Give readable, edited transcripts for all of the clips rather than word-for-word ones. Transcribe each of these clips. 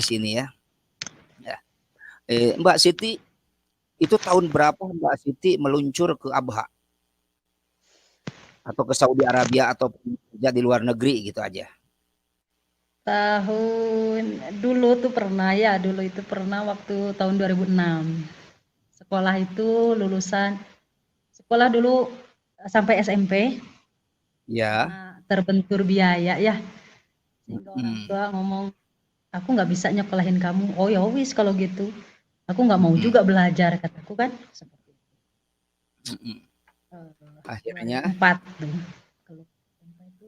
sini ya. Ya. Mbak Siti, itu tahun berapa Mbak Siti meluncur ke Abha? Atau ke Saudi Arabia atau kerja di luar negeri gitu aja? Tahun dulu tuh pernah ya, dulu itu pernah waktu tahun 2006. Sekolah itu lulusan sekolah dulu sampai SMP Ya. karena terbentur biaya ya. Sehingga orang tua ngomong, "Aku nggak bisa nyekolahin kamu." "Oh ya wis kalau gitu. Aku nggak mau juga belajar," kataku kan. Seperti itu. Akhirnya 2004 tuh. Kalau itu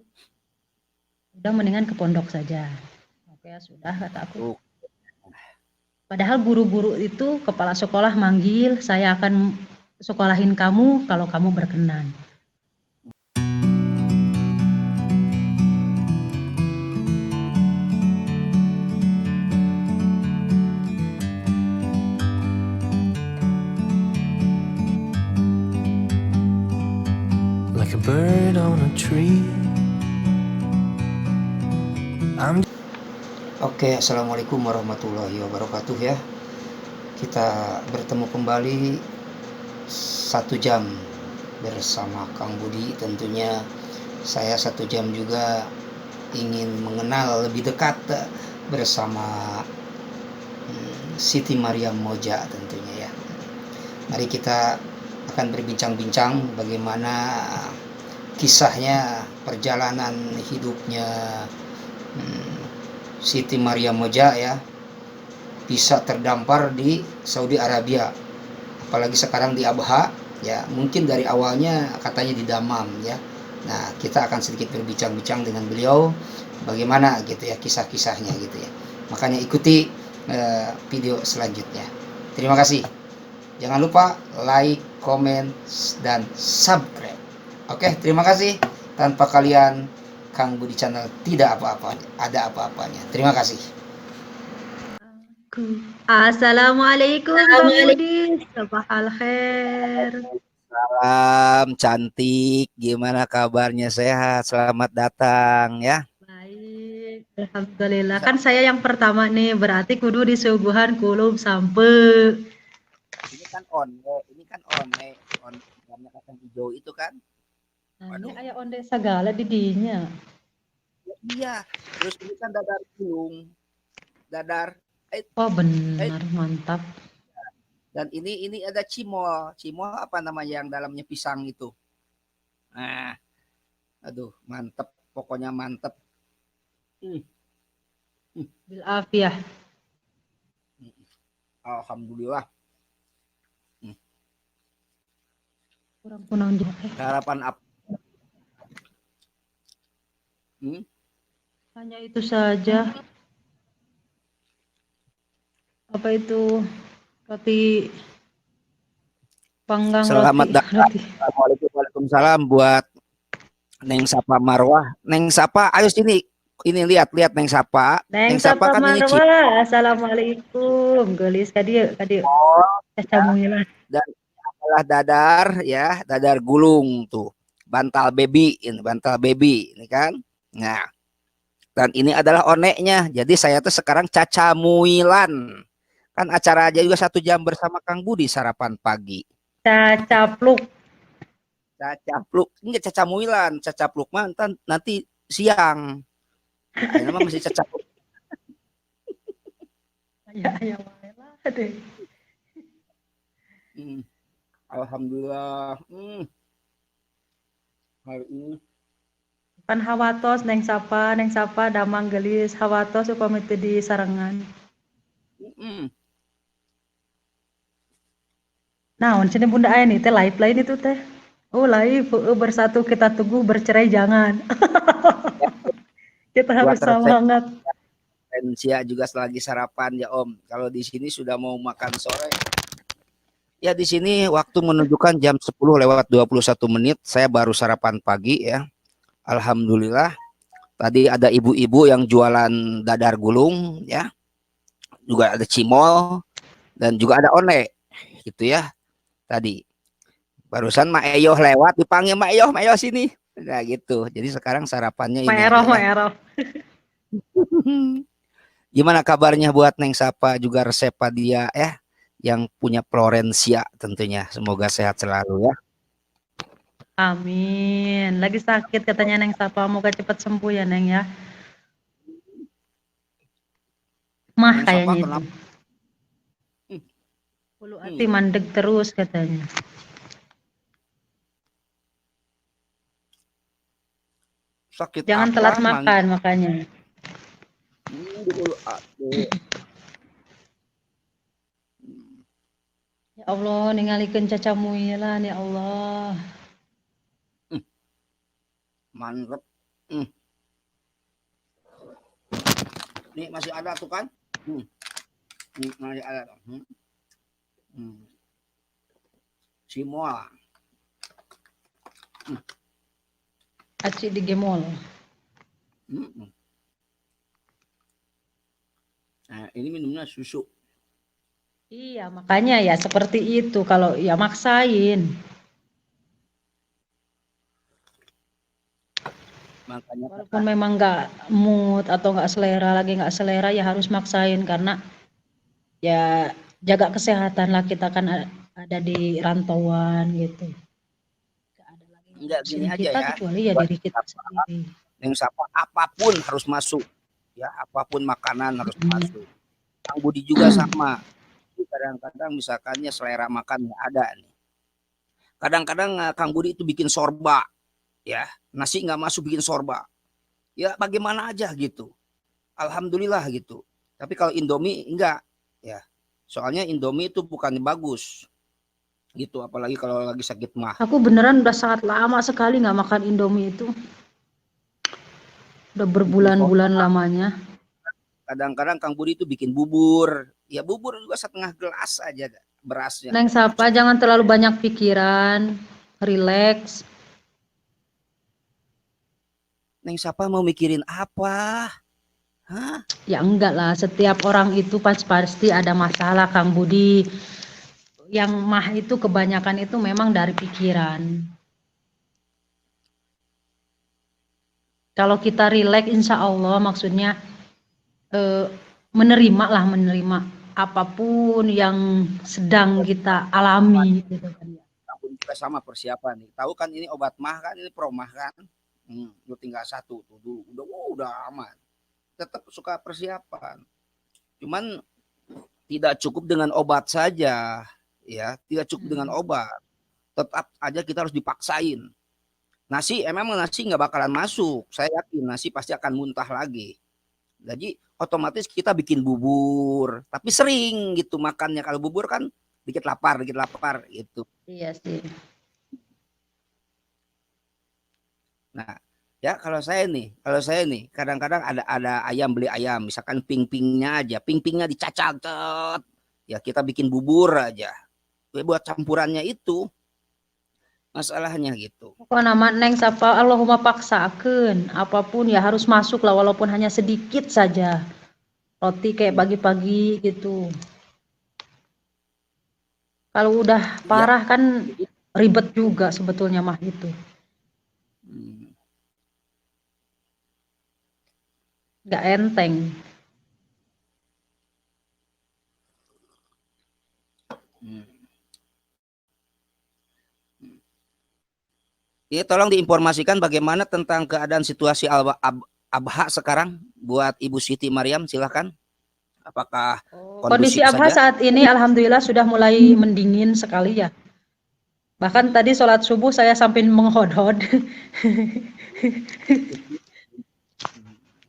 udah mendingan ke pondok saja. Oke ya sudah kata aku. Padahal guru-guru itu kepala sekolah manggil, saya akan sekolahin kamu kalau kamu berkenan. Like a bird on a tree. Oke, assalamualaikum warahmatullahi wabarakatuh ya. Kita bertemu kembali 1 jam bersama Kang Budi. Tentunya saya 1 jam juga ingin mengenal lebih dekat bersama Siti Mariam Moja tentunya ya. Mari kita akan berbincang-bincang bagaimana kisahnya, perjalanan hidupnya Siti Mariam Moja ya, bisa terdampar di Saudi Arabia, apalagi sekarang di Abha ya. Mungkin dari awalnya katanya di Damam ya. Nah, kita akan sedikit berbincang-bincang dengan beliau bagaimana gitu ya kisah-kisahnya gitu ya. Makanya ikuti video selanjutnya. Terima kasih. Jangan lupa like, komen, dan subscribe. Oke, terima kasih. Tanpa kalian Kang Budi Channel tidak ada apa-apanya. Terima kasih. Assalamualaikum Kang Budi, sabahal khair. Salam cantik, gimana kabarnya? Sehat, selamat datang ya. Baik, alhamdulillah. Kan saya yang pertama nih, berarti kudu disuguhan kulum sampe. Ini kan one, warna kacang hijau itu kan. Nah, ini aya onde sagala di dinya. Ya, iya, terus ini kan dadar gulung, dadar. Oh benar, mantap. Dan ini ada cimol apa namanya yang dalamnya pisang itu. Nah, aduh, mantep, pokoknya mantep. Bil afiyah. Alhamdulillah. Kurang punaun juga. Harapan apa? Hanya itu saja. Apa itu roti panggang Selamat roti. datang. Assalamualaikum, waalaikumsalam buat Neng Sapa Marwah. Neng Sapa, ayo sini. Ini lihat Neng Sapa. Neng Sapa kan ini Marwah. Assalamualaikum. Gelis kadieu. Cacamuilah. Dan adalah dadar ya, dadar gulung tuh. Bantal baby ini kan. Nah, dan ini adalah oneknya. Jadi saya tuh sekarang cacamuilan. Kan acara aja juga 1 jam bersama Kang Budi sarapan pagi. Cacapluk. Enggak cacamuilan, cacapluk mah nanti siang. Nah, ini mah masih cacapluk. Ya lah deh. Alhamdulillah. Hari ini Pan hawatos Neng Sapa damang gelis hawatos upami teu di sarengan. Naon cenah bunda aya nih teh live lain itu teh. Oh live, bersatu kita teguh, bercerai jangan. Kita harus semangat. Sia juga lagi sarapan ya Om. Kalau di sini sudah mau makan sore. Ya di sini waktu menunjukkan jam 10:21. Saya baru sarapan pagi ya. Alhamdulillah. Tadi ada ibu-ibu yang jualan dadar gulung ya. Juga ada cimol dan juga ada one gitu ya. Tadi barusan Mak Eyoh lewat, dipanggil Mak Eyoh sini. Nah gitu. Jadi sekarang sarapannya ini. Maeroh. Gimana kabarnya buat Neng Sapa juga Resepa dia ya, yang punya Florencia tentunya. Semoga sehat selalu ya. Amin. Lagi sakit katanya Neng Sapa, moga cepat sembuh ya Neng ya. Mah Neng Sapa kayaknya itu. kenapa? Ulu hati mandek terus katanya. Sakit Jangan apa? telat makan makanya. Ya Allah, ningalikeun caca muilan ya Allah. Mantep. Nih masih ada tuh kan? Masih ada. Semua. Aci di gemol. Nah, ini minumnya susu. Iya, makanya ya seperti itu. Kalau ya maksain. Makanya Walaupun memang nggak mood atau nggak selera, lagi nggak selera ya harus maksain karena ya jaga kesehatan lah, kita kan ada di rantauan gitu. Nggak ada lagi yang enggak gini ngurusin aja kita ya. kecuali ya Buat diri kita sendiri. Neng Sapa apapun harus masuk. Ya, apapun makanan harus masuk. Kang Budi juga sama. Kadang-kadang misalkannya selera makan nggak ada nih. Kadang-kadang Kang Budi itu bikin sorba, ya nasi nggak masuk bikin sorba. Ya bagaimana aja gitu. Alhamdulillah gitu. Tapi kalau Indomie enggak, ya. Soalnya Indomie itu bukannya bagus, gitu. Apalagi kalau lagi sakit mah. Aku beneran udah sangat lama sekali nggak makan Indomie itu. Udah Bikin berbulan-bulan sorba. lamanya. Kadang-kadang Kang Budi itu bikin bubur. Ya bubur juga setengah gelas aja berasnya. Neng Sapa, jangan terlalu banyak pikiran, relax. Neng Sapa mau mikirin apa? Hah? Ya enggak lah, setiap orang itu pasti ada masalah Kang Budi. Yang mah itu kebanyakan itu memang dari pikiran. Kalau kita relax, insya Allah maksudnya menerima apapun yang sedang kita alami gitu kan ya. Kang Budi juga sama persiapan nih. Tahu kan ini obat mah kan, ini promah kan. Lu tinggal satu tuh dulu. Udah aman. Tetap suka persiapan. Cuman tidak cukup dengan obat saja, ya. Tidak cukup dengan obat. Tetap aja kita harus dipaksain. Nasi, emang nasi nggak bakalan masuk. Saya yakin nasi pasti akan muntah lagi. Jadi otomatis kita bikin bubur, tapi sering gitu makannya. Kalau bubur kan dikit lapar gitu. Iya sih. Nah, ya kalau saya nih kadang-kadang ada ayam, beli ayam, misalkan ping-pingnya aja, ping-pingnya dicacat, ya kita bikin bubur aja. Buat campurannya itu masalahnya gitu. Kok nama Neng Sapa, Allahumma paksakan apapun ya harus masuk lah walaupun hanya sedikit saja. Roti kayak pagi-pagi gitu. Kalau udah parah kan ribet juga sebetulnya mah itu. Gak enteng. Ya, tolong diinformasikan bagaimana tentang keadaan situasi Abha sekarang buat Ibu Siti Mariam, silakan. Apakah Kondisi kondusif Abha saja? saat ini alhamdulillah sudah mulai mendingin sekali ya. Bahkan tadi sholat subuh saya sampai menghodhod.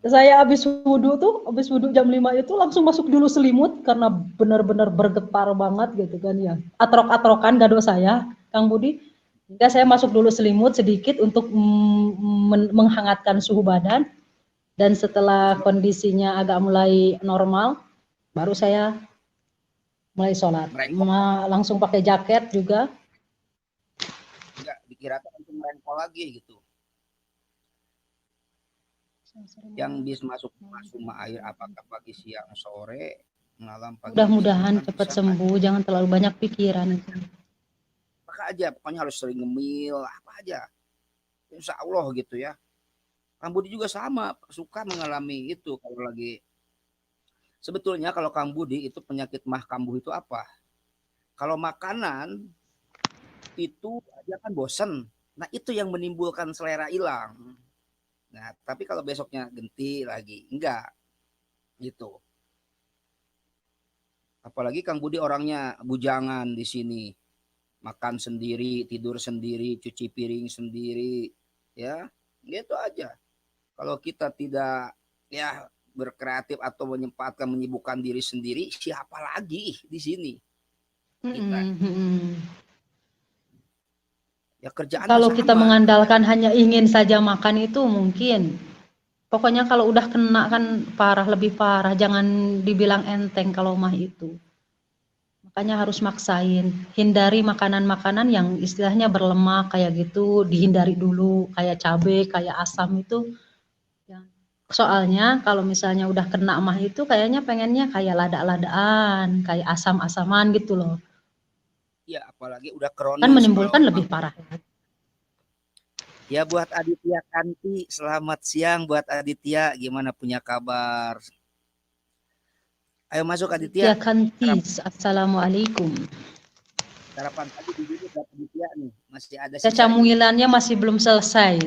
Saya habis wudhu jam 5 itu langsung masuk dulu selimut karena benar-benar bergetar banget gitu kan ya. Atrok-atrokan gado saya, Kang Budi. Hingga saya masuk dulu selimut sedikit untuk menghangatkan suhu badan. Dan setelah kondisinya agak mulai normal, baru saya mulai sholat. Langsung pakai jaket juga. Enggak dikirakan untuk merengkol lagi gitu. Yang bis masuk air apakah pagi, siang, sore, malam, pagi. Mudah-mudahan cepat sembuh, jangan terlalu banyak pikiran. Apa aja, pokoknya harus sering ngemil, apa aja. Insya Allah gitu ya. Kang Budi juga sama, suka mengalami itu kalau lagi Sebetulnya kalau Kang Budi itu penyakit mah kambuh itu apa? Kalau makanan itu dia kan bosen. Nah itu yang menimbulkan selera hilang. Nah tapi kalau besoknya genti lagi, enggak gitu. Apalagi Kang Budi orangnya bujangan di sini, makan sendiri, tidur sendiri, cuci piring sendiri, ya gitu aja. Kalau kita tidak ya berkreatif atau menyibukkan diri sendiri, siapa lagi di sini kita? Ya kerjaan mah Kalau kita sama. mengandalkan hanya ingin saja makan itu mungkin. Pokoknya kalau udah kena kan parah, lebih parah. Jangan dibilang enteng kalau mah itu. Makanya harus maksain. Hindari makanan-makanan yang istilahnya berlemak kayak gitu. Dihindari dulu. Kayak cabai, kayak asam itu. Soalnya kalau misalnya udah kena mah itu kayaknya pengennya kayak lada-ladaan. Kayak asam-asaman gitu loh. Ya apalagi udah Kan kronis menimbulkan kalau lebih parah. ya buat Aditya Kanti, selamat siang buat Aditya, gimana punya kabar? Ayo masuk Ya Aditya. Kantis, Assalamualaikum. Sarapan pagi di sini buat Aditya nih, masih ada Ya sisa ini. camuilannya masih belum selesai.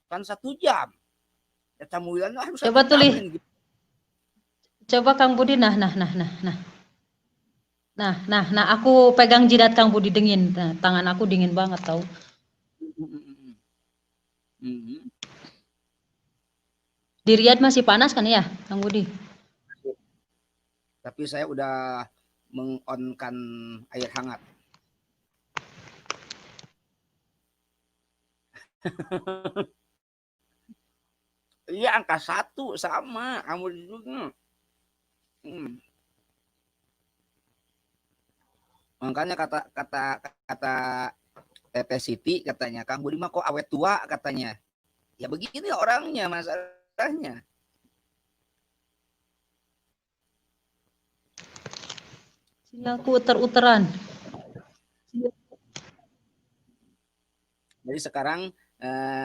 Kan 1 jam. Ya tamuilan harus Coba 1 jam tulis. ini. Coba Kang Budi, nah, aku pegang jidat Kang Budi dingin. Nah, tangan aku dingin banget tau. Di Riyadh masih panas kan ya, Kang Budi? Tapi saya udah mengonkan air hangat. Iya angka 1 sama kamu juga. Makanya kata Teteh Siti katanya, Kang Budi mah kok awet tua katanya. Ya begini orangnya masalahnya. Sinyalku uter-uteran. Jadi sekarang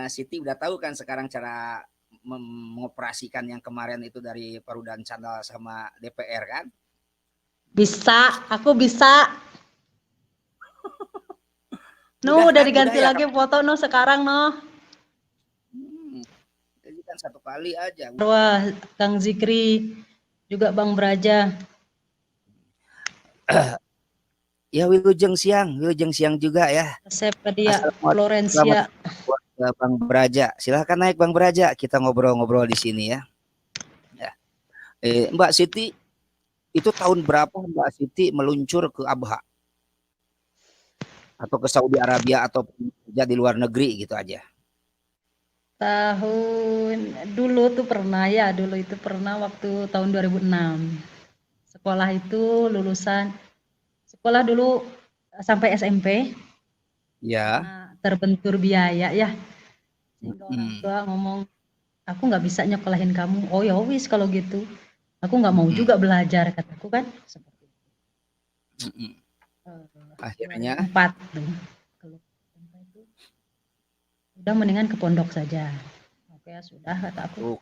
Siti udah tahu kan sekarang cara mengoperasikan yang kemarin itu dari Perudaan Candal sama DPR kan? Bisa, aku bisa. No, udah Kan? diganti Ya. lagi foto no sekarang no. Jadi kan 1 kali aja. Wah, Kang Zikri, juga Bang Braja. Ya wilujeng siang juga ya. Sepedia Florencia. Bang Braja, silahkan naik Bang Braja, kita ngobrol-ngobrol di sini ya. Mbak Siti, itu tahun berapa Mbak Siti meluncur ke Abha? Atau ke Saudi Arabia atau kerja di luar negeri gitu aja? Tahun dulu tuh pernah ya, dulu itu pernah waktu tahun 2006. Sekolah itu lulusan sekolah dulu sampai SMP. Ya. Karena terbentur biaya ya. Sehingga orang tua ngomong, aku nggak bisa nyekolahin kamu. Oh ya wis kalau gitu. Aku nggak mau juga belajar kataku kan. Seperti itu. Akhirnya 2004 tuh. Kalau itu udah mendingan ke pondok saja. Oke ya sudah kata aku.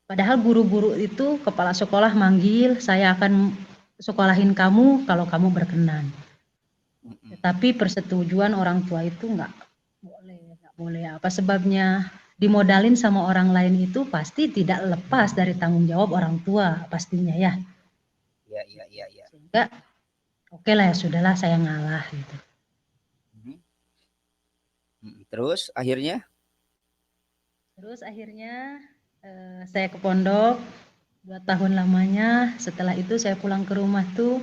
Padahal guru-guru itu kepala sekolah manggil, saya akan sekolahin kamu kalau kamu berkenan. Tetapi persetujuan orang tua itu nggak boleh. Apa sebabnya? Dimodalin sama orang lain itu pasti tidak lepas dari tanggung jawab orang tua pastinya ya. Iya. Sehingga oke lah ya sudahlah saya ngalah gitu. Terus akhirnya saya ke pondok 2 tahun lamanya. Setelah itu saya pulang ke rumah tuh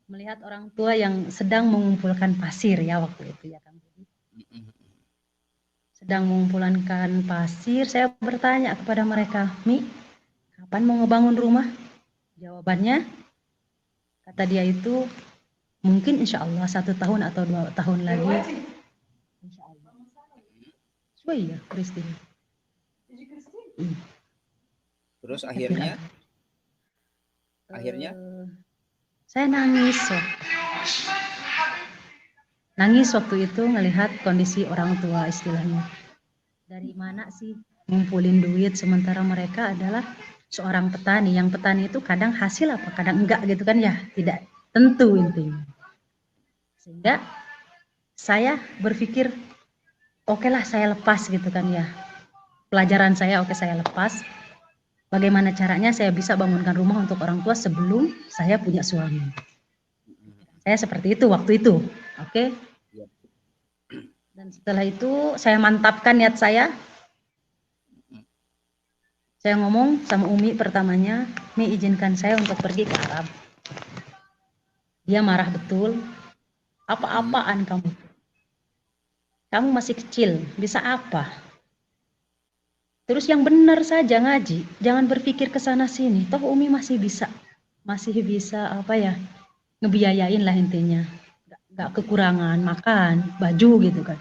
melihat orang tua yang sedang mengumpulkan pasir ya waktu itu ya Kang. Sedang mengumpulkan pasir, saya bertanya kepada mereka, Mi, kapan mau ngebangun rumah? Jawabannya, kata dia itu, mungkin insya Allah 1 tahun atau 2 tahun lagi. Insya Allah. So iya, Christine. Terus akhirnya saya nangis. Nangis waktu itu melihat kondisi orang tua istilahnya. Dari mana sih ngumpulin duit, sementara mereka adalah seorang petani. Yang petani itu kadang hasil apa, kadang enggak gitu kan ya, tidak tentu intinya. Sehingga saya berpikir, oke lah saya lepas gitu kan ya. Pelajaran saya oke saya lepas. Bagaimana caranya saya bisa bangunkan rumah untuk orang tua sebelum saya punya suami. Saya seperti itu waktu itu, oke. Ya. Dan setelah itu saya mantapkan niat saya. Saya ngomong sama Umi pertamanya, Mi izinkan saya untuk pergi ke Arab. Dia marah betul. Apa-apaan kamu? Kamu masih kecil, bisa apa? Terus yang benar saja ngaji, jangan berpikir ke sana sini. Toh Umi masih bisa apa ya, ngebiayain lah intinya. Gak kekurangan makan, baju gitu kan.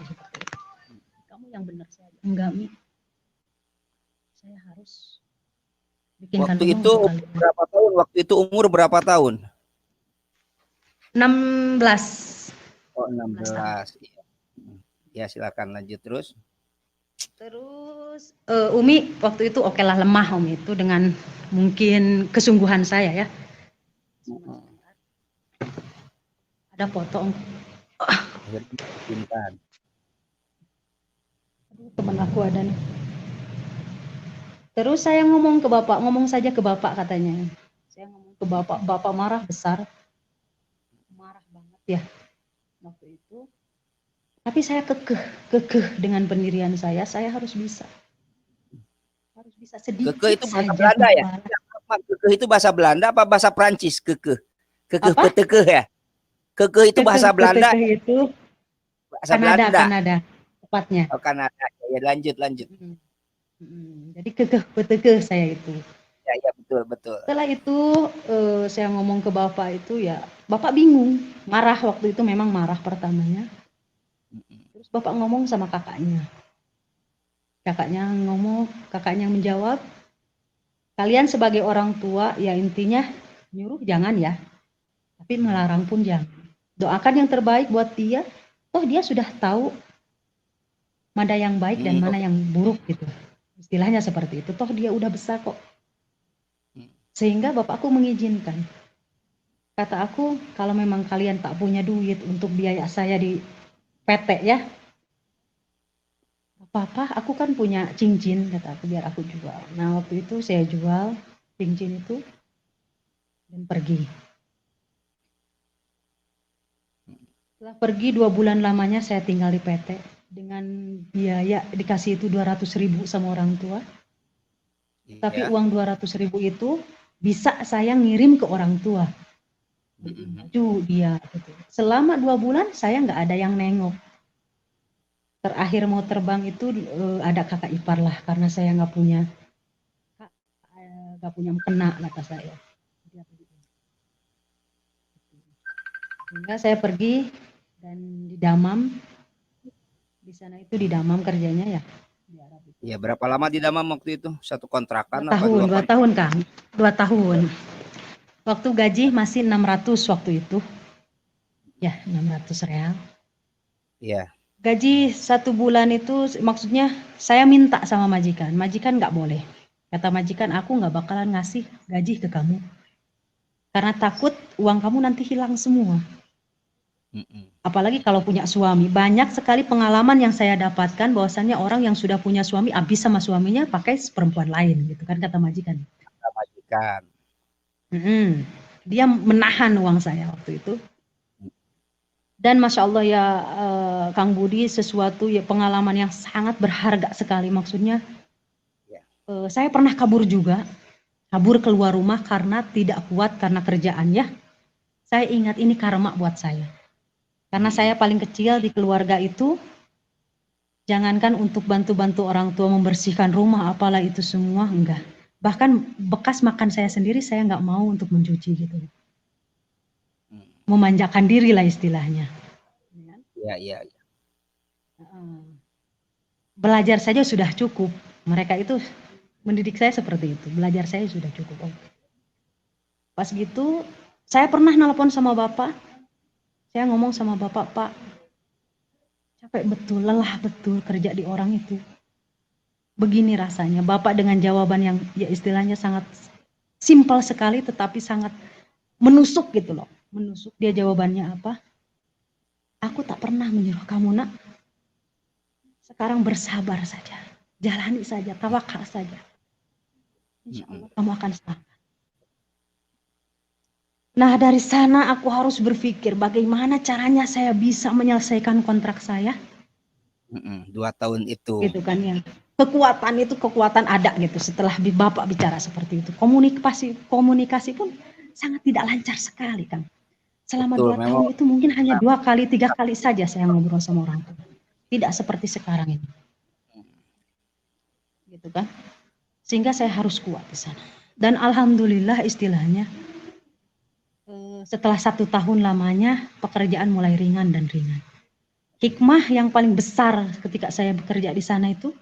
Kamu yang benar saja. Enggak Mi, saya harus bikinkan Waktu rumah itu untuk kalian. berapa tahun? Waktu itu umur berapa tahun? 16. Oh, 16 tahun. 16. Iya. Ya, silakan lanjut terus. Terus Umi waktu itu oke lah lemah Umi itu dengan mungkin kesungguhan saya ya. Ada foto Pintar. teman aku ada nih. Terus saya ngomong ke bapak, ngomong saja ke bapak katanya. Saya ngomong ke bapak, bapak marah besar. Marah banget ya waktu itu. Tapi saya kekeh dengan pendirian saya harus bisa. Harus bisa sedikit Kekeh itu bahasa saja. Belanda ya? Kekeh itu bahasa Belanda apa bahasa Prancis? Kekeh. Kekeh Apa? petekeh ya? Kekeh itu bahasa Belanda. Kekeh itu Bahasa Kanada, Belanda. Kanada tepatnya. Oh, Kanada. Ya, lanjut. Jadi kekeh saya itu. Ya, betul. Setelah itu saya ngomong ke bapak itu ya, bapak bingung, marah waktu itu memang marah pertamanya. Terus bapak ngomong sama kakaknya. Kakaknya menjawab, kalian sebagai orang tua ya intinya nyuruh jangan ya, tapi melarang pun jangan. Doakan yang terbaik buat dia, toh dia sudah tahu mana yang baik dan mana yang buruk gitu. Istilahnya seperti itu, toh dia udah besar kok. Sehingga bapakku mengizinkan. Kata aku, kalau memang kalian tak punya duit untuk biaya saya di PT ya, apa-apa, aku kan punya cincin, kata aku, biar aku jual. Nah waktu itu saya jual cincin itu dan pergi. Setelah pergi 2 bulan lamanya saya tinggal di PT dengan biaya dikasih itu 200.000 sama orang tua. Tapi uang 200.000 itu bisa saya ngirim ke orang tua. Baju dia gitu. Selama 2 bulan saya nggak ada yang nengok. Terakhir mau terbang itu ada kakak ipar lah, karena saya nggak punya mukena kata saya. Sehingga saya pergi dan di Damam, di sana itu di Damam kerjanya ya. Ya, berapa lama di Damam waktu itu? Satu kontrakan 2 apa tahun, 2 tahun Kang. 2 tahun. Waktu gaji masih 600 waktu itu. Ya, 600 real. Iya. Gaji 1 bulan itu maksudnya saya minta sama majikan. Majikan nggak boleh. Kata majikan, aku nggak bakalan ngasih gaji ke kamu. Karena takut uang kamu nanti hilang semua. Apalagi kalau punya suami. Banyak sekali pengalaman yang saya dapatkan bahwasannya orang yang sudah punya suami habis sama suaminya pakai perempuan lain gitu kan, kata majikan. Majikan. Dia menahan uang saya waktu itu. Dan Masya Allah ya Kang Budi, sesuatu ya pengalaman yang sangat berharga sekali. Maksudnya saya pernah kabur juga. Kabur keluar rumah karena tidak kuat karena kerjaannya. Saya ingat ini karma buat saya. Karena saya paling kecil di keluarga itu. Jangankan untuk bantu-bantu orang tua membersihkan rumah, apalah itu semua, enggak. Bahkan bekas makan saya sendiri saya nggak mau untuk mencuci gitu. Memanjakan diri lah istilahnya. Iya. Belajar saja sudah cukup. Mereka itu mendidik saya seperti itu. Belajar saya sudah cukup. Pas gitu, saya pernah nelpon sama bapak. Saya ngomong sama bapak, Pak, capek betul, lelah betul kerja di orang itu. begini rasanya. Bapak dengan jawaban yang ya istilahnya sangat simpel sekali tetapi sangat menusuk gitu loh. Menusuk. Dia jawabannya apa? Aku tak pernah menyuruh kamu nak. Sekarang bersabar saja. Jalani saja, tawakal saja. Insya Allah kamu akan selamat. Nah dari sana aku harus berpikir bagaimana caranya saya bisa menyelesaikan kontrak saya. 2 tahun itu. Gitu kan ya. Kekuatan itu kekuatan ada gitu setelah Bapak bicara seperti itu. Komunikasi pun sangat tidak lancar sekali kan. Selama Betul, 2 memang tahun itu mungkin hanya 2 kali, 3 kali saja saya ngobrol sama orang tua. Tidak seperti sekarang ini. Gitu kan. Sehingga saya harus kuat di sana. Dan alhamdulillah istilahnya setelah 1 tahun lamanya pekerjaan mulai ringan dan ringan. Hikmah yang paling besar ketika saya bekerja di sana itu,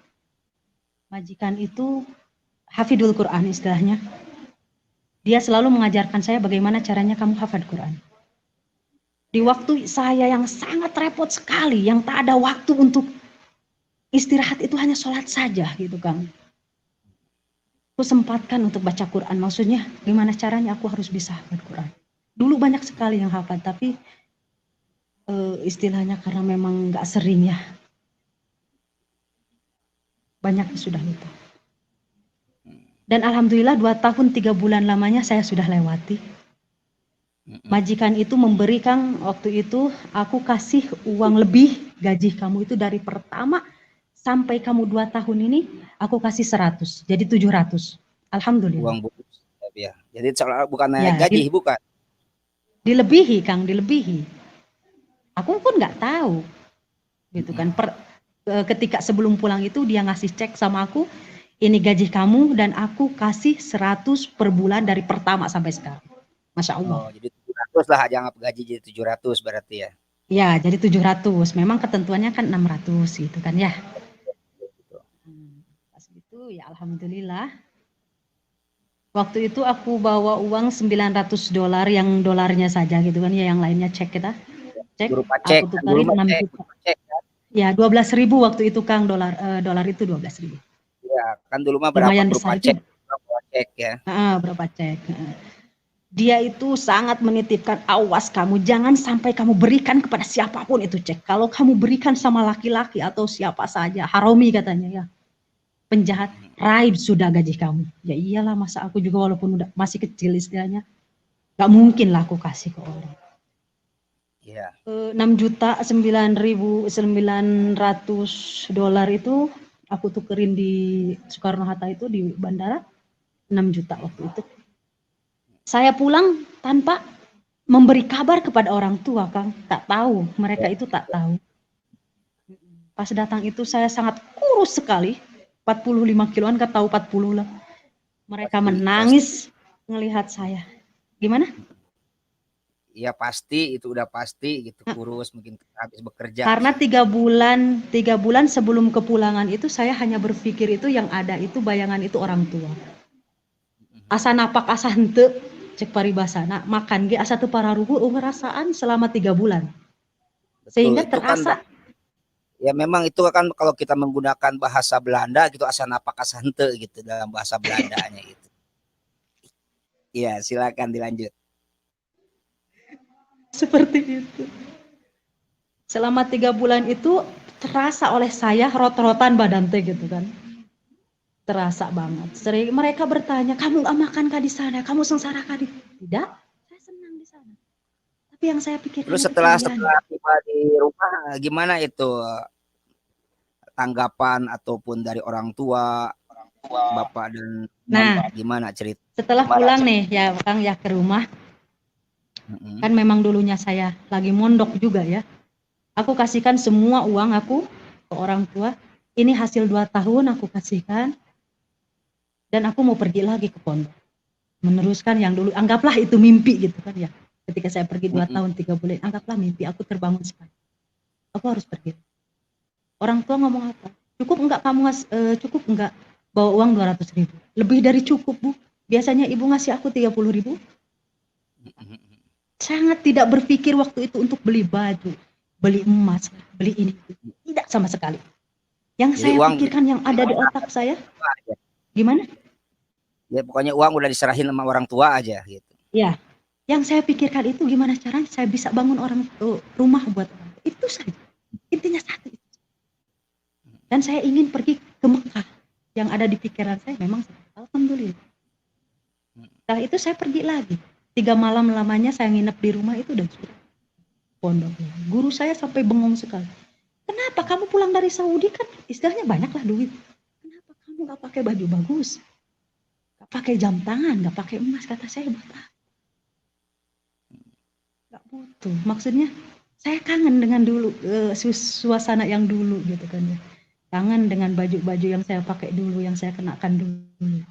majikan itu hafidul Quran istilahnya. Dia selalu mengajarkan saya bagaimana caranya kamu hafal Quran. Di waktu saya yang sangat repot sekali, yang tak ada waktu untuk istirahat itu hanya sholat saja gitu kan. Aku sempatkan untuk baca Quran, maksudnya gimana caranya aku harus bisa hafal Quran. Dulu banyak sekali yang hafal, tapi istilahnya karena memang nggak sering ya. Banyak yang sudah lupa. Dan alhamdulillah 2 tahun 3 bulan lamanya saya sudah lewati. Majikan itu memberikan waktu itu aku kasih uang lebih gaji kamu itu dari pertama sampai kamu 2 tahun ini aku kasih 100 jadi 700. Alhamdulillah. Uang bonus ya. Jadi bukan naik Ya, gaji bukan. Dilebihi Kang, dilebihi. Aku pun nggak tahu. Gitu kan. Ketika sebelum pulang itu dia ngasih cek sama aku, ini gaji kamu dan aku kasih 100 per bulan dari pertama sampai sekarang. Masya Allah. Oh, jadi 700 lah, jangan gaji jadi 700 berarti ya. Ya, jadi 700. Memang ketentuannya kan 600 gitu kan ya. Pas gitu ya alhamdulillah. Waktu itu aku bawa uang $900 yang dolarnya saja gitu kan ya, yang lainnya cek kita. Cek, Berupa cek, aku tukarin 6 juta. Cek, kan? Ya, 12.000 waktu itu Kang, dolar itu 12.000. Ya, kan dulu mah berapa Lumayan berupa besar cek, itu. berapa cek ya. Berapa cek. Dia itu sangat menitipkan, awas kamu jangan sampai kamu berikan kepada siapapun itu cek. Kalau kamu berikan sama laki-laki atau siapa saja, haromi katanya ya. Penjahat, raib sudah gaji kamu. Ya iyalah, masa aku juga walaupun udah masih kecil istilahnya, gak mungkin lah aku kasih ke orang. Iya. 6.900.900 dolar itu aku tukerin di Soekarno Hatta itu di bandara 6 juta waktu itu. Saya pulang tanpa memberi kabar kepada orang tua, Kang. Tak tahu, mereka itu tak tahu. Pas datang itu saya sangat kurus sekali. 45 kiloan, gak tahu 40 lah. Mereka menangis ngelihat saya. Gimana? Iya pasti, itu udah pasti gitu, kurus mungkin habis bekerja. Karena 3 bulan sebelum kepulangan itu saya hanya berpikir itu yang ada itu bayangan itu orang tua. Asa napak asa henteu cek paribasana makan ge asa teu pararuhu ngerasaan selama 3 bulan. Betul, Sehingga itu terasa kan, ya memang itu kan kalau kita menggunakan bahasa Belanda gitu, asa napak asa henteu gitu dalam bahasa Belandanya itu. Iya, silakan dilanjut. seperti itu. Selama 3 bulan itu terasa oleh saya rot-rotan badan teh gitu kan. Terasa banget. Sering mereka bertanya, kamu gak makan kah di sana? Kamu sengsara kah di? Tidak, saya senang di sana. Tapi yang saya pikirkan Terus itu setelah kalian. tiba di rumah gimana itu tanggapan ataupun dari orang tua, bapak dan Nah, gimana cerita? setelah pulang nih ya Kang ya ke rumah, kan memang dulunya saya lagi mondok juga ya. Aku kasihkan semua uang aku ke orang tua. Ini hasil 2 tahun aku kasihkan. Dan aku mau pergi lagi ke pondok. Meneruskan yang dulu, anggaplah itu mimpi gitu kan ya. Ketika saya pergi 2 tahun 3 bulan, anggaplah mimpi aku terbangun sekali. Aku harus pergi. Orang tua ngomong apa? Cukup enggak kamu cukup enggak bawa uang 200.000? Lebih dari cukup Bu. Biasanya ibu ngasih aku 30.000. Sangat tidak berpikir waktu itu untuk beli baju, beli emas, beli ini. Tidak sama sekali. Yang Jadi saya uang pikirkan, yang ada di otak saya, gimana? ya pokoknya uang udah diserahin sama orang tua aja gitu. Ya, yang saya pikirkan itu gimana caranya saya bisa bangun rumah buat orang tua. Itu saja. Intinya satu. Dan saya ingin pergi ke Mekah. Yang ada di pikiran saya memang alhamdulillah. Setelah itu saya pergi lagi. 3 malam lamanya saya nginep di rumah itu dan sudah pondoknya. Guru saya sampai bengong sekali. Kenapa kamu pulang dari Saudi kan istilahnya banyaklah duit. Kenapa kamu gak pakai baju bagus? Gak pakai jam tangan, gak pakai emas, kata saya buat apa? Gak butuh. Maksudnya saya kangen dengan dulu suasana yang dulu gitu kan ya. Kangen dengan baju-baju yang saya pakai dulu, yang saya kenakan dulu.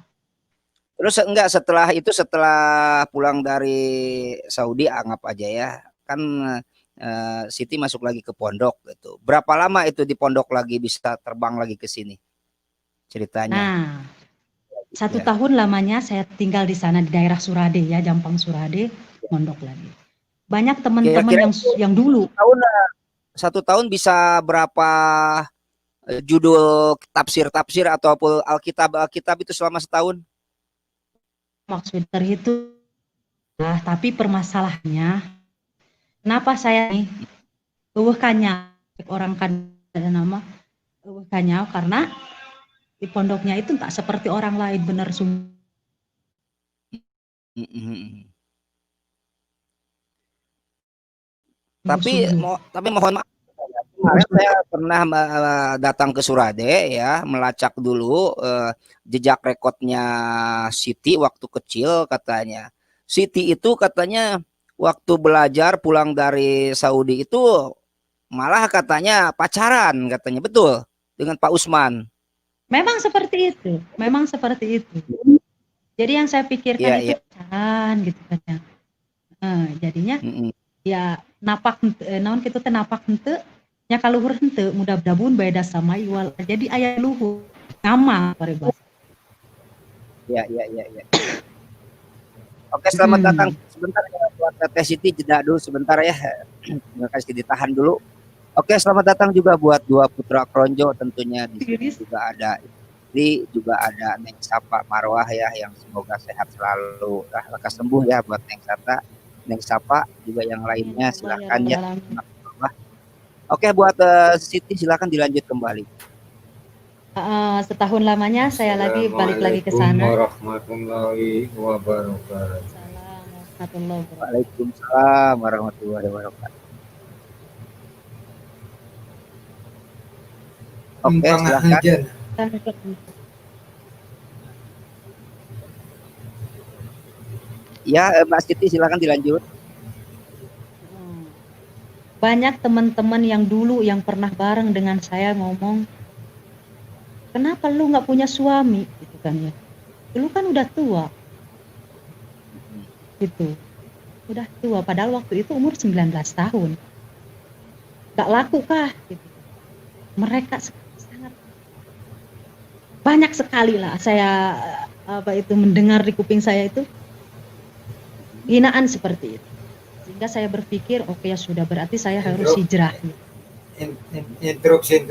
Terus enggak setelah pulang dari Saudi anggap aja ya, kan Siti masuk lagi ke pondok gitu. Berapa lama itu di pondok lagi bisa terbang lagi ke sini ceritanya? Nah, 1 tahun lamanya saya tinggal di sana di daerah Surade ya, Jampang Surade, pondok lagi. Banyak teman-teman yang dulu. 1 tahun bisa berapa judul tafsir ataupun Alkitab itu selama setahun? Maksud terhitung. Nah, tapi permasalahannya, kenapa saya nih kanyau, orang kan ada nama kanyau karena di pondoknya itu tak seperti orang lain, benar sungguh. Tapi mohon maaf, kemarin saya pernah datang ke Surade ya, melacak dulu jejak rekodnya Siti waktu kecil. Katanya Siti itu katanya waktu belajar pulang dari Saudi itu malah katanya pacaran, katanya, betul, dengan Pak Usman. Memang seperti itu, jadi yang saya pikirkan itu pacaran gitu kan ya. Jadinya ya napak naon kitu teh napak henteu nya kaluhur henteu mudah-mudahan beda sama iwal. Jadi aya luhur nama parebas. Ya. Oke, selamat datang sebentar ya buat Teteh Siti, jeda dulu sebentar ya. Terima kasih, ditahan dulu. Oke, selamat datang juga buat 2 putra Kronjo tentunya. Di sini juga ada juga ada Neng Sapa Marwah ya, yang semoga sehat selalu, lekas sembuh ya buat Neng Sata, Neng Sapa juga yang lainnya, silakan ya. Oke, buat Siti silakan dilanjut kembali. Setahun lamanya saya lagi balik lagi ke sana. Warahmatullahi wabarakatuh. Waalaikumsalam warahmatullahi wabarakatuh. Oke, silakan. Ya, Mbak Siti silakan dilanjut. Banyak teman-teman yang dulu yang pernah bareng dengan saya ngomong, kenapa lu nggak punya suami gitu kan ya, lu kan udah tua gitu, udah tua, padahal waktu itu umur 19 tahun, gak laku kah gitu. Mereka sangat banyak sekali lah saya mendengar di kuping saya itu hinaan seperti itu, sehingga saya berpikir oke, ya sudah, berarti saya harus hijrah. Instruksi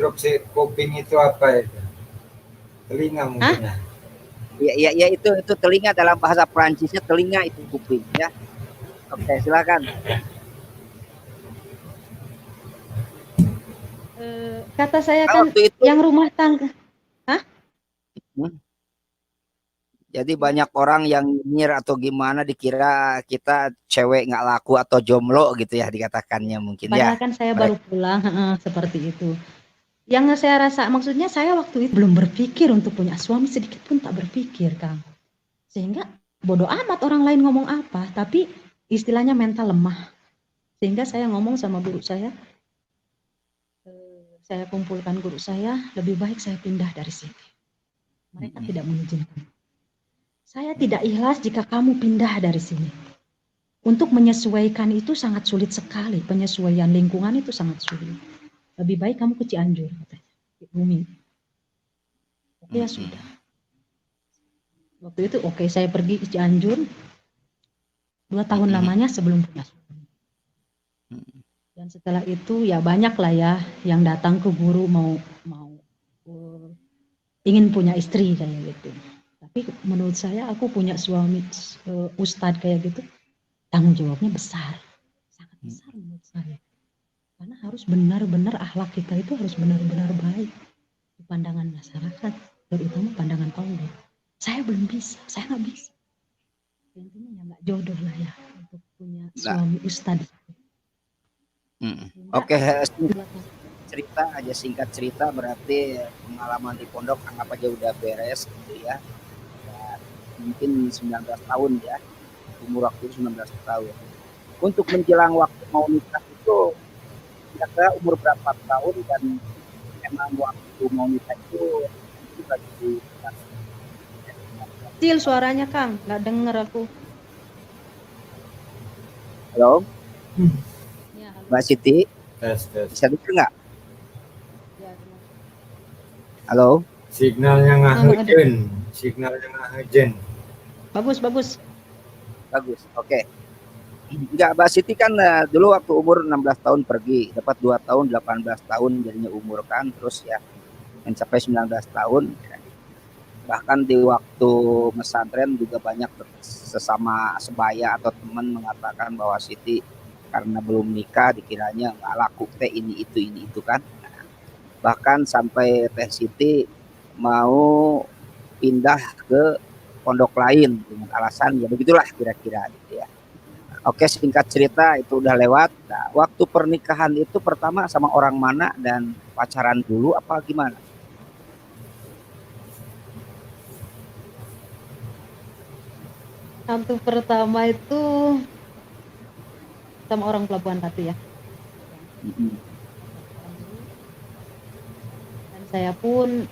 kuping itu apa itu? Telinga mungkin. Ya itu telinga, dalam bahasa Prancisnya telinga itu kuping ya. Oke, silakan. Kata saya kan yang rumah tangga. Jadi banyak orang yang nyinyir atau gimana, dikira kita cewek nggak laku atau jomblo gitu ya dikatakannya mungkin. Padahal kan saya baru pulang, seperti itu. Yang saya rasa, maksudnya saya waktu itu belum berpikir untuk punya suami, sedikit pun tak berpikir, Kang. Sehingga bodoh amat orang lain ngomong apa, tapi istilahnya mental lemah. Sehingga saya ngomong sama guru saya kumpulkan guru saya, lebih baik saya pindah dari sini. Mereka tidak mengizinkan. Saya tidak ikhlas jika kamu pindah dari sini. Untuk menyesuaikan itu sangat sulit sekali, penyesuaian lingkungan itu sangat sulit. Lebih baik kamu ke Cianjur, katanya, Bumi. Oke, ya sudah. Waktu itu oke, saya pergi ke Cianjur 2 tahun lamanya sebelum punya suami. Dan setelah itu ya banyak lah ya yang datang ke guru mau ingin punya istri kayak gitu. Tapi menurut saya aku punya suami ustadz kayak gitu, tanggung jawabnya besar, sangat besar menurut saya. Karena harus benar-benar akhlak kita itu harus benar-benar baik di pandangan masyarakat, terutama pandangan Allah. Saya belum bisa, saya nggak bisa. Intinya ya nggak jodoh lah ya untuk punya suami ustadz. Oke, singkat cerita berarti pengalaman di pondok anggap aja udah beres gitu ya. Dan mungkin 19 tahun ya, umur waktu 19 tahun. Untuk menjelang waktu mau nikah itu kira-kira umur berapa tahun, dan emang waktu mau nikah itu bagi kecil suaranya Kang, nggak denger aku. Halo, Ya, halo. Mbak Siti, Tes. bisa dengar nggak? Ya, dengar. Halo, Signalnya ngahujen. Bagus. bagus. Oke. Enggak, Mbak Siti kan dulu waktu umur 16 tahun pergi, dapat 2 tahun 18 tahun jadinya umur kan, terus ya mencapai 19 tahun. Bahkan di waktu pesantren juga banyak sesama sebaya atau teman mengatakan bahwa Siti karena belum nikah dikiranya nggak laku teh ini itu kan. Bahkan sampai Teh Siti mau pindah ke pondok lain dengan alasan ya begitulah kira-kira gitu ya. Oke, singkat cerita itu udah lewat. Nah, waktu pernikahan itu pertama sama orang mana dan pacaran dulu apa gimana? Waktu pertama itu sama orang Pelabuhan Ratu ya. Dan saya pun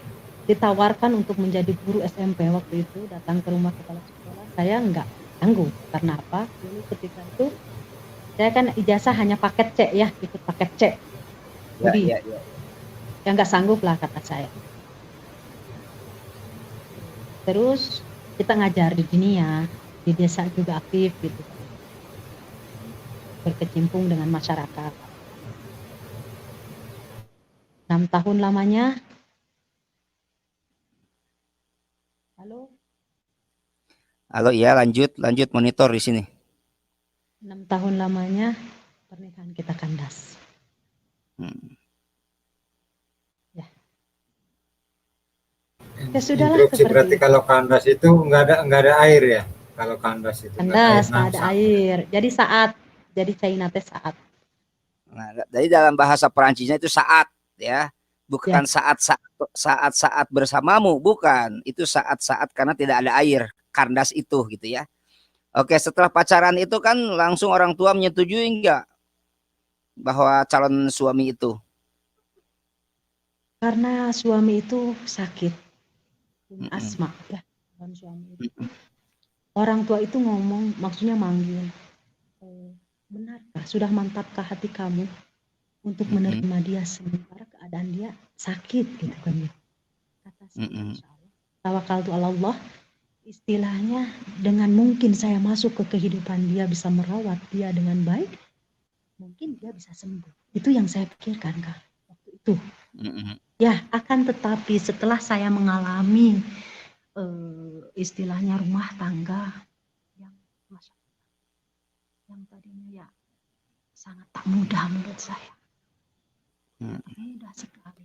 ditawarkan untuk menjadi guru SMP waktu itu, datang ke rumah kepala sekolah. Saya nggak sanggup. Karena apa? Dulu ketika itu saya kan ijazah hanya paket C ya, ikut paket C. Jadi ya nggak sanggup lah kata saya. Terus kita ngajar di dunia, di desa juga aktif gitu, berkecimpung dengan masyarakat. 6 tahun lamanya. Halo, iya lanjut monitor di sini. 6 tahun lamanya pernikahan kita kandas. Ya sudahlah, Berarti kalau kandas itu nggak ada air ya? Kalau kandas itu kandas, nggak ada air. Jadi China teh saat. Nah, dari dalam bahasa Perancisnya itu saat ya, bukan saat bersamamu, bukan. Itu saat karena tidak ada air, kandas itu gitu ya. Oke, setelah pacaran itu kan langsung orang tua menyetujui enggak bahwa calon suami itu? Karena suami itu sakit, punya asma ya, calon suami itu. Orang tua itu ngomong, maksudnya manggil, benarkah, sudah mantapkah hati kamu untuk menerima dia sementara keadaan dia sakit gitu kan ya. Kata saya, insya Allah, tawakaltu ala Allah, istilahnya dengan mungkin saya masuk ke kehidupan dia, bisa merawat dia dengan baik, mungkin dia bisa sembuh. Itu yang saya pikirkan Kak waktu itu. Ya, akan tetapi setelah saya mengalami istilahnya rumah tangga yang tadinya ya sangat tak mudah menurut saya, mudah sekali.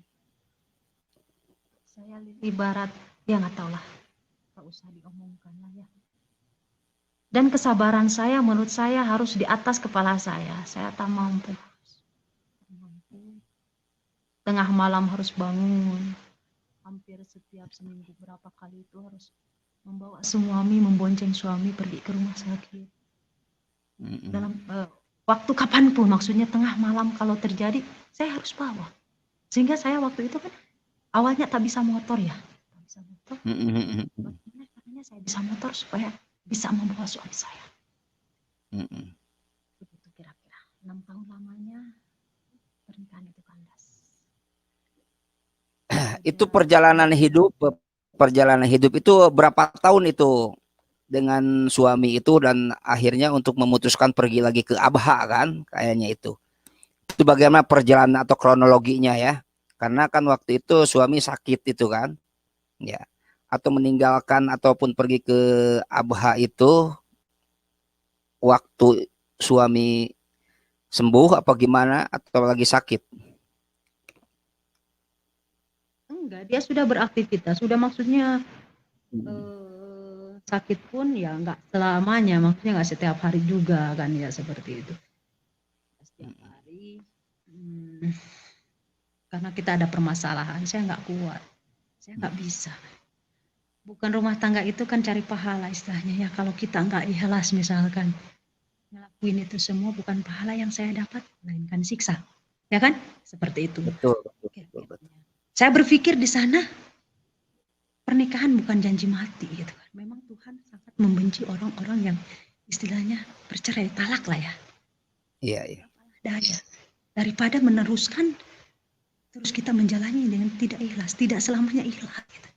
Saya ibarat ya nggak tahu lah, tak usah diomongkan lah ya. Dan kesabaran saya menurut saya harus di atas kepala saya tak mampu. Tengah malam harus bangun, hampir setiap seminggu berapa kali itu harus membawa suami, membonceng suami pergi ke rumah sakit. Dalam waktu kapanpun, maksudnya tengah malam kalau terjadi, saya harus bawa. Sehingga saya waktu itu kan awalnya tak bisa motor ya, tak bisa motor. Makanya saya bisa motor supaya bisa membawa suami saya. Begitu kira-kira 6 tahun lamanya pernikahan itu kandas. Itu perjalanan hidup itu berapa tahun itu dengan suami itu, dan akhirnya untuk memutuskan pergi lagi ke Abha kan kayaknya itu bagaimana perjalanan atau kronologinya ya, karena kan waktu itu suami sakit itu kan. ya, atau meninggalkan ataupun pergi ke Abha itu waktu suami sembuh apa gimana atau lagi sakit? Enggak, dia sudah beraktivitas, sudah maksudnya Hmm. sakit pun ya enggak selamanya, maksudnya enggak setiap hari juga kan ya seperti itu. Setiap hari karena kita ada permasalahan, saya enggak kuat, saya enggak bisa. Bukan rumah tangga itu kan cari pahala istilahnya ya, kalau kita enggak ikhlas misalkan ngelakuin itu semua, bukan pahala yang saya dapat, melainkan siksa, ya kan? Seperti itu. Betul, betul, betul. Saya berpikir di sana pernikahan bukan janji mati gitu kan. Memang Tuhan sangat membenci orang-orang yang istilahnya bercerai, talak lah ya. Iya, iya. Daya. Daripada meneruskan terus kita menjalani dengan tidak ikhlas, tidak selamanya ikhlas gitu.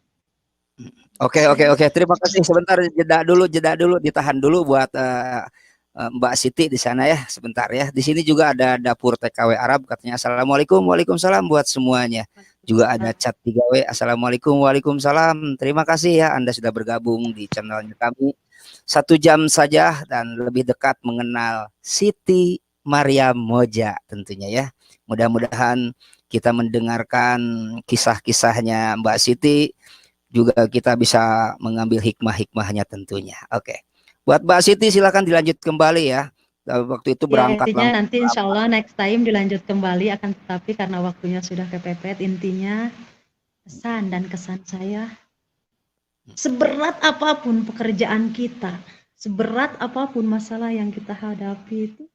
Oke. Terima kasih. Sebentar, jeda dulu, ditahan dulu buat Mbak Siti di sana ya, sebentar ya. Di sini juga ada dapur TKW Arab, katanya assalamualaikum, waalaikumsalam buat semuanya. Juga ada chat 3W, assalamualaikum, waalaikumsalam. Terima kasih ya Anda sudah bergabung di channelnya kami. 1 jam saja dan lebih dekat mengenal Siti Mariam Moja tentunya ya. Mudah-mudahan kita mendengarkan kisah-kisahnya Mbak Siti, juga kita bisa mengambil hikmah-hikmahnya tentunya. Oke. Buat Mbak Siti silakan dilanjut kembali ya. Waktu itu berangkat ya, intinya nanti insya Allah next time dilanjut kembali, akan tetapi karena waktunya sudah kepepet, intinya pesan dan kesan saya, seberat apapun pekerjaan kita, seberat apapun masalah yang kita hadapi itu,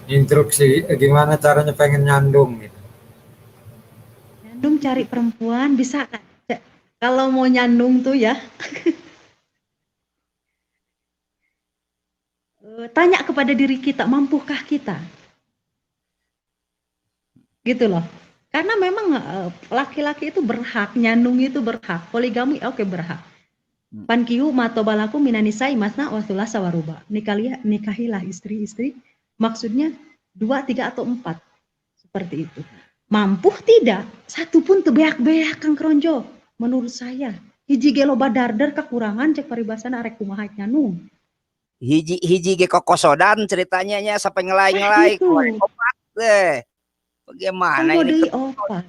instruksi gimana caranya pengen nyandung gitu. nyandung cari perempuan bisa kan? Kalau mau nyandung tuh ya tanya kepada diri kita, mampukah kita? Gitu loh. Karena memang laki-laki itu berhak, nyandung itu berhak, poligami oke berhak. Pankihu matobalaku minanisai masna wa thulatsa wa ruba. Nikahilah istri-istri, maksudnya 2, 3 atau 4. Seperti itu. Mampu tidak? Satu pun tebeak-beak Kang Kronjo. Menurut saya, hiji ge loba darder kekurangan cek paribasana arek kumaha nyandung. Hiji ge kokosodan ceritanya nya sampai ngelai-ngelai opat deh. Bagaimana ini? Opat.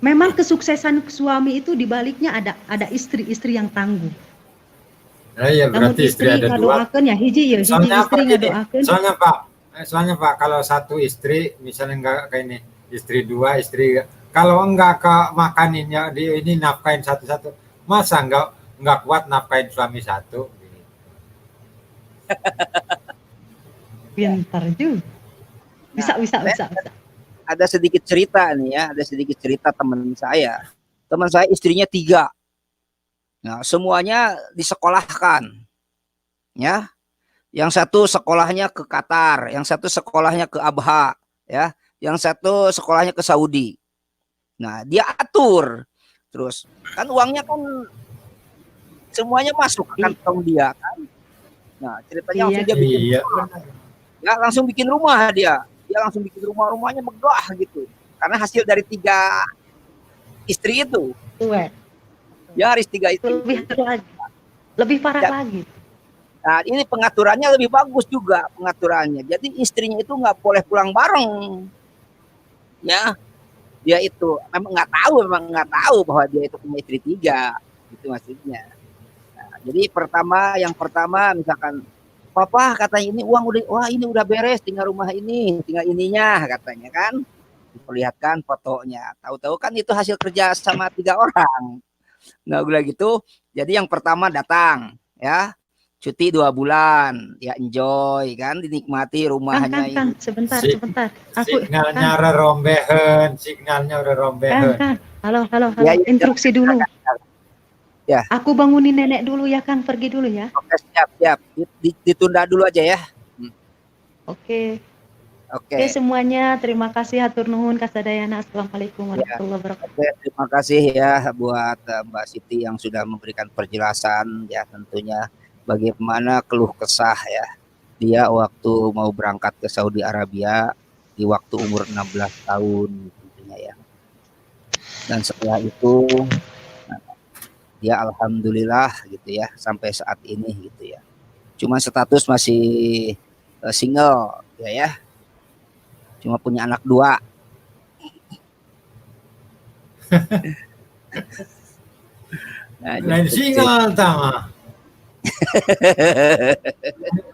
Memang kesuksesan suami itu dibaliknya ada istri-istri yang tangguh. Nah, iya berarti istri ada 2. Ya hiji ya, hiji istri ngadoakeun. Soalnya Pak, kalau satu istri misalnya enggak kayak ini, istri 2, istri kalau enggak ke makaninnya ini nafkain satu-satu, masa enggak kuat nafkain suami satu. Pintar juga. Bisa. Ada sedikit cerita nih ya, ada sedikit cerita teman saya. Teman saya istrinya 3. Nah, semuanya disekolahkan. Ya. Yang satu sekolahnya ke Qatar, yang satu sekolahnya ke Abha, ya. Yang satu sekolahnya ke Saudi. Nah, dia atur. Terus kan uangnya kan semuanya masuk ke kantong dia kan. Nah, ceritanya langsung dia bikin rumah. Ya, langsung bikin rumah dia. Dia langsung bikin rumahnya megah gitu. Karena hasil dari 3 istri itu. Ya, harus 3 istri. Lebih parah lagi. Nah, ini pengaturannya lebih bagus juga pengaturannya. Jadi istrinya itu nggak boleh pulang bareng. Ya, dia itu memang nggak tahu bahwa dia itu punya istri 3. Itu maksudnya. Nah, jadi yang pertama misalkan, Papa katanya ini uang ini udah beres, tinggal rumah ini, tinggal ininya katanya kan. Diperlihatkan fotonya. Tahu-tahu kan itu hasil kerja sama 3 orang. Nah, udah gitu. Jadi yang pertama datang, ya. Cuti 2 bulan, ya enjoy kan, dinikmati rumahnya Kang, sebentar. Signalnya udah rombehen. Kang. Halo. Ya, instruksi dulu. Ya. Aku bangunin nenek dulu ya, Kang, pergi dulu ya. Oke, siap. Ditunda dulu aja ya. Oke, semuanya terima kasih, hatur nuhun kasadayana. Assalamualaikum warahmatullahi wabarakatuh. Oke, terima kasih ya buat Mbak Siti yang sudah memberikan penjelasan ya, tentunya bagaimana keluh kesah ya dia waktu mau berangkat ke Saudi Arabia di waktu umur 16 tahun tentunya katanya ya. Dan setelah itu dia alhamdulillah gitu ya sampai saat ini gitu ya. Cuma status masih single ya. Cuma punya anak 2. Nah, Lain single tama.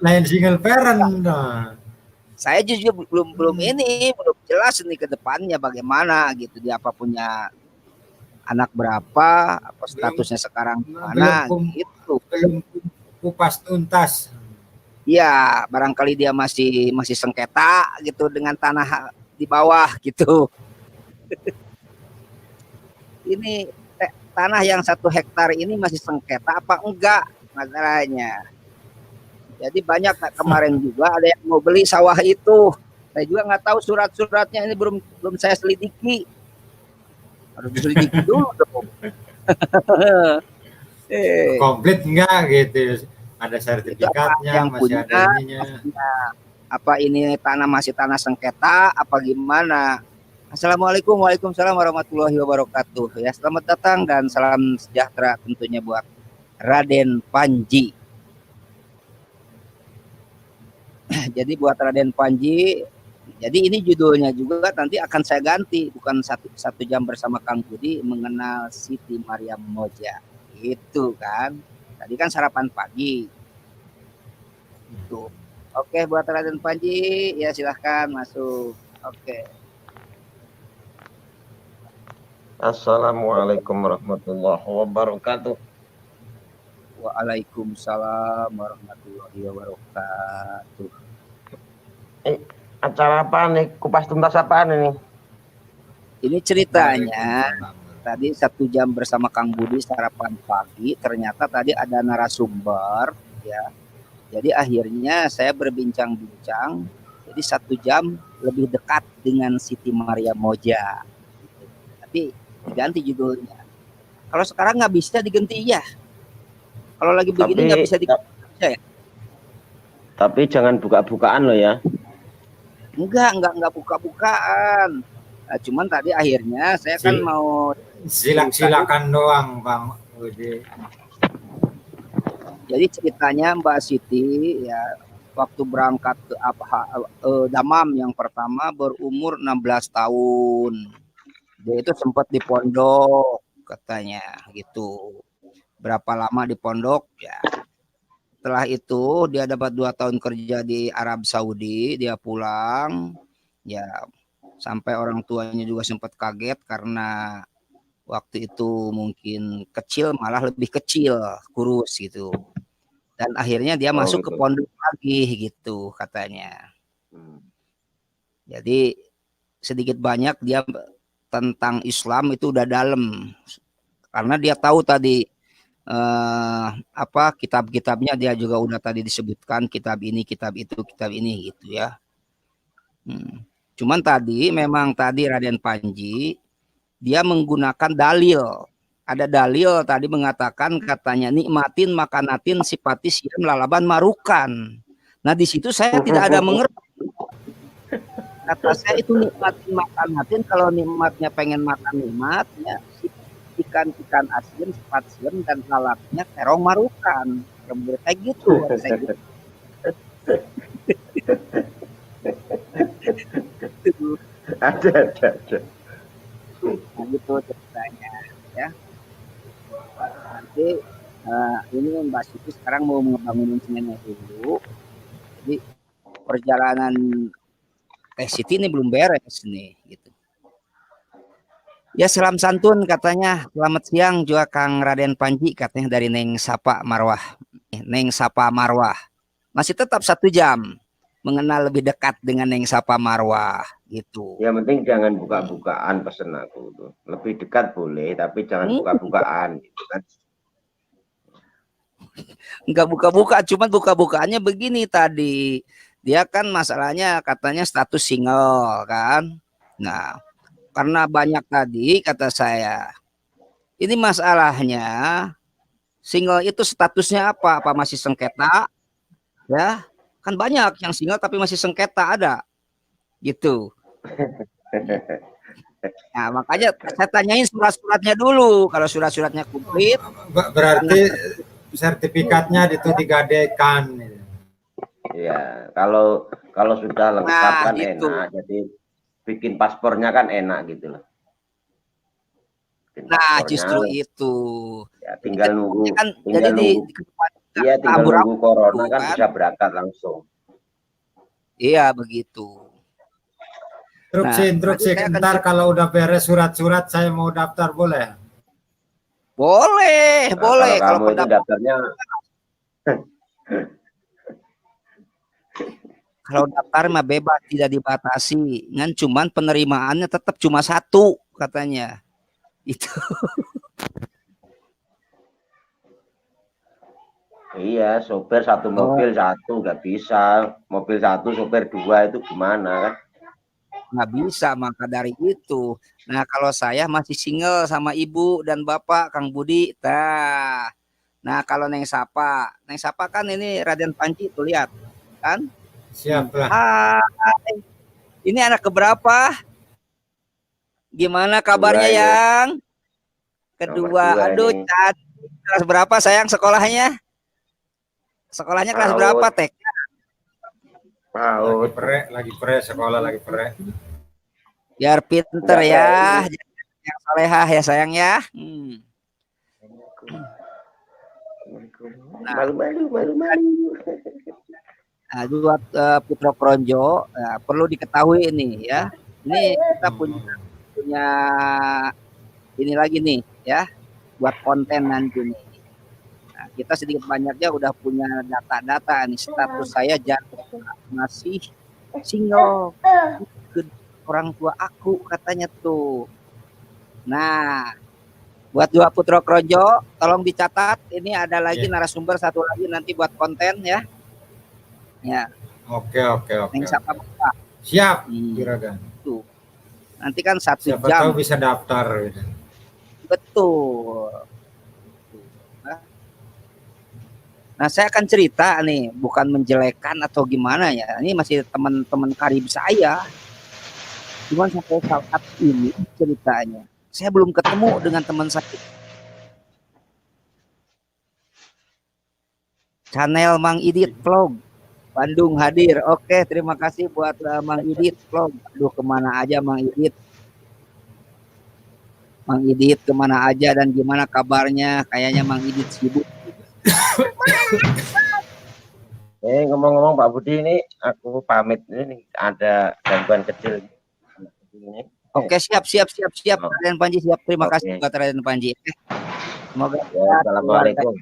Lain single parent. Nah. Saya jujur belum jelas nih ke depannya bagaimana gitu, dia apa punya anak berapa, apa statusnya sekarang mana gitu. Belum kupas tuntas. Iya, barangkali dia masih sengketa gitu dengan tanah di bawah gitu. Ini tanah yang 1 hektar ini masih sengketa apa enggak masalahnya. Jadi banyak kemarin juga ada yang mau beli sawah itu. Saya juga nggak tahu surat-suratnya ini belum saya selidiki. Harus diselidiki dulu dong. Komplit enggak gitu. Ada sertifikatnya, yang masih punya, ada ininya. Apa ini masih tanah sengketa apa gimana? Assalamualaikum, waalaikumsalam warahmatullahi wabarakatuh. Ya, selamat datang dan salam sejahtera tentunya buat Raden Panji. Jadi buat Raden Panji, jadi ini judulnya juga nanti akan saya ganti, bukan satu jam bersama Kang Budi mengenal Siti Maria Moja. Itu kan. Tadi kan sarapan pagi. Itu. Oke, buat Raden Panji, ya silahkan masuk. Oke. Assalamualaikum warahmatullahi wabarakatuh. Waalaikumsalam warahmatullahi wabarakatuh. Acara apa nih? Kupas tuntas apa nih? Ini ceritanya tadi 1 jam bersama Kang Budi sarapan pagi, ternyata tadi ada narasumber ya. Jadi akhirnya saya berbincang-bincang. Jadi 1 jam lebih dekat dengan Siti Maria Moja. Tapi diganti judulnya. Kalau sekarang nggak bisa diganti ya. Kalau lagi begini nggak bisa diganti ya. Tapi jangan buka-bukaan loh ya. Enggak buka-bukaan. Nah, cuman tadi akhirnya saya kan mau silakan doang Bang Budi. Jadi ceritanya Mbak Siti ya waktu berangkat ke Damam yang pertama berumur 16 tahun. Dia itu sempat di pondok katanya gitu. Berapa lama di pondok ya. Setelah itu dia dapat 2 tahun kerja di Arab Saudi, dia pulang ya sampai orang tuanya juga sempat kaget karena waktu itu mungkin kecil, malah lebih kecil, kurus gitu. Dan akhirnya dia masuk ke pondok lagi gitu katanya. Jadi sedikit banyak dia tentang Islam itu udah dalam. Karena dia tahu tadi kitab-kitabnya dia juga udah tadi disebutkan, kitab ini, kitab itu, kitab ini gitu ya. Cuman tadi memang tadi Raden Panji dia menggunakan dalil. Ada dalil tadi mengatakan katanya nikmatin makanatin sipatis yang lalaban marukan. Nah di situ saya tidak ada mengerti. Kata saya itu nikmatin makanatin, kalau nikmatnya pengen makan nikmat ya ikan asin, sifat siam dan lalapnya terong marukan. Kayak gitu. Ada. Nah, gitu ceritanya ya. Nanti ini Mbak Siti sekarang mau ngebangunin semennya dulu. Jadi perjalanan Siti ini belum beres nih gitu. Ya salam santun katanya. Selamat siang juga Kang Raden Panji katanya dari Neng Sapa Marwah. Neng Sapa Marwah. Masih tetap 1 jam mengenal lebih dekat dengan Neng Sapa Marwah gitu. Ya penting jangan buka-bukaan pesen aku tuh. Lebih dekat boleh tapi jangan buka-bukaan gitu kan. Enggak buka-buka, cuman buka-bukaannya begini tadi. Dia kan masalahnya katanya status single kan. Nah, karena banyak tadi kata saya, ini masalahnya single itu statusnya apa? Apa masih sengketa? Ya, kan banyak yang single tapi masih sengketa ada, gitu. Nah, makanya saya tanyain surat-suratnya dulu. Kalau surat-suratnya komplit, Berarti sertifikatnya itu digadekan. Ya, kalau sudah lengkap nah kan gitu. enak. Jadi bikin paspornya kan enak gitu loh. Bikin Nah, paspornya, justru itu. ya Jadi tinggal kan, nunggu, jadi tinggal di nunggu. Iya, tinggal nunggu corona kan bisa berangkat langsung. Iya, begitu. Instruksi, saya akan ntar kalau udah beres surat-surat saya mau daftar boleh? boleh, Nah, boleh. kalau Kalau kamu itu daftarnya kalau daftar mah bebas, tidak dibatasi. Kan cuman penerimaannya tetap cuma 1 katanya. Itu. iya, sopir satu mobil satu nggak bisa, mobil satu sopir 2 itu gimana kan? Nggak bisa, maka dari itu. Nah, kalau saya masih single sama ibu dan bapak, Kang Budi. Nah kalau Neng Sapa kan ini Raden Panji tuh, lihat kan? Siap lah. Hai, ini anak keberapa? Gimana kabarnya yang kedua? Aduh, cantik. Kelas berapa sayang sekolahnya? Sekolahnya kelas berapa, Tek? Lagi pre sekolah lagi pre. Biar pinter ya, yang solehah ya sayang ya. Malu. Nah, buat Putra Kronjo, perlu diketahui ini ya. Ini kita punya ini lagi nih ya, buat konten nanti nih. Nah, kita sedikit banyaknya udah punya data-data nih. Status saya masih single. Orang tua aku katanya tuh. Nah, buat dua Putra Kronjo, tolong dicatat. Ini ada lagi narasumber satu lagi nanti buat konten ya. Ya. Oke. Siap, Juragan. Tuh. Nanti kan 1 Siapa jam. tahu bisa daftar. Gitu. Betul. Nah, saya akan cerita nih, bukan menjelekan atau gimana ya. Ini masih teman-teman karib saya. Cuman sampai saat ini ceritanya, saya belum ketemu dengan teman saya. Channel Mang Idit Vlog Bandung hadir. Oke, terima kasih buat Mang Idit Vlog. Aduh, kemana aja Mang Idit? Mang Idit kemana aja dan gimana kabarnya? Kayaknya Mang Idit sibuk. Ngomong-ngomong Pak Budi, ini aku pamit, ini ada gangguan kecil. Oke, siap. Raden Panji siap. Terima kasih buat Raden Panji. Semoga Assalamualaikum.